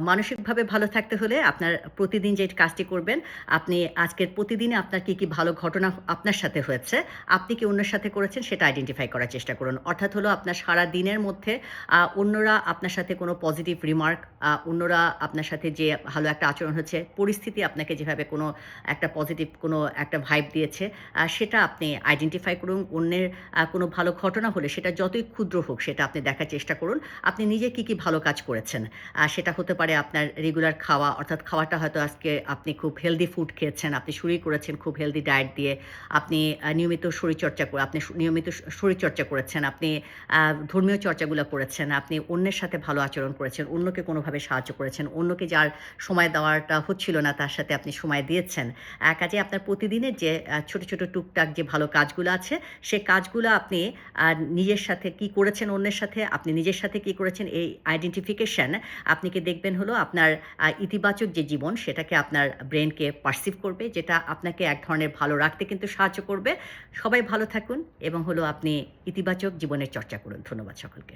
মানসিকভাবে ভালো থাকতে হলে আপনার প্রতিদিন যে কাজটি করবেন, আপনি আজকের প্রতিদিনে আপনার কি ভালো ঘটনা আপনার সাথে হয়েছে, আপনি কি অন্যের সাথে করেছেন সেটা আইডেন্টিফাই করার চেষ্টা করুন। অর্থাৎ হলো আপনার সারাদিনের মধ্যে অন্যরা আপনার সাথে কোনো পজিটিভ রিমার্ক, অন্যরা আপনার সাথে যে ভালো একটা আচরণ হচ্ছে, পরিস্থিতি আপনাকে যেভাবে কোনো একটা পজিটিভ কোনো একটা ভাইব দিয়েছে, সেটা আপনি আইডেন্টিফাই করুন। অন্যের কোনো ভালো ঘটনা হলে সেটা যতই ক্ষুদ্র হোক সেটা আপনি দেখার চেষ্টা করুন। আপনি নিজে কি ভালো কাজ করেছেন। সেটা হতে পারে আপনার রেগুলার খাওয়া, অর্থাৎ খাওয়াটা হয়তো আজকে আপনি খুব হেলদি ফুড খেয়েছেন, আপনি শুরুই করেছেন খুব হেলদি ডায়েট দিয়ে। আপনি নিয়মিত শরীরচর্চা করে আপনি নিয়মিত শরীরচর্চা করেছেন, আপনি আ ধর্মীয় চর্চাগুলা করেছেন, আপনি অন্যের সাথে ভালো আচরণ করেছেন, অন্যকে কোনোভাবে সাহায্য করেছেন, অন্যকে যার সময় দেওয়াটা হচ্ছিল না তার সাথে আপনি সময় দিয়েছেন। কাজেই আপনার প্রতিদিনের যে ছোট টুকটাক যে ভালো কাজগুলো আছে, সে কাজগুলা আপনি আ নিজের সাথে কি করেছেন অন্যের সাথে, আপনি নিজের সাথে কি করেছেন এই আইডেন্টিফিকেশন আপনি কি দেখবেন হলো আপনার ইতিবাচক যে জীবন সেটাকে আপনার ব্রেইনকে পারসিভ করবে, যেটা আপনাকে এক ধরনের ভালো রাখতে কিন্তু সাহায্য করবে। সবাই ভালো থাকুন এবং হলো আপনি ইতিবাচক জীবনের চর্চা করুন। ধন্যবাদ সকলকে।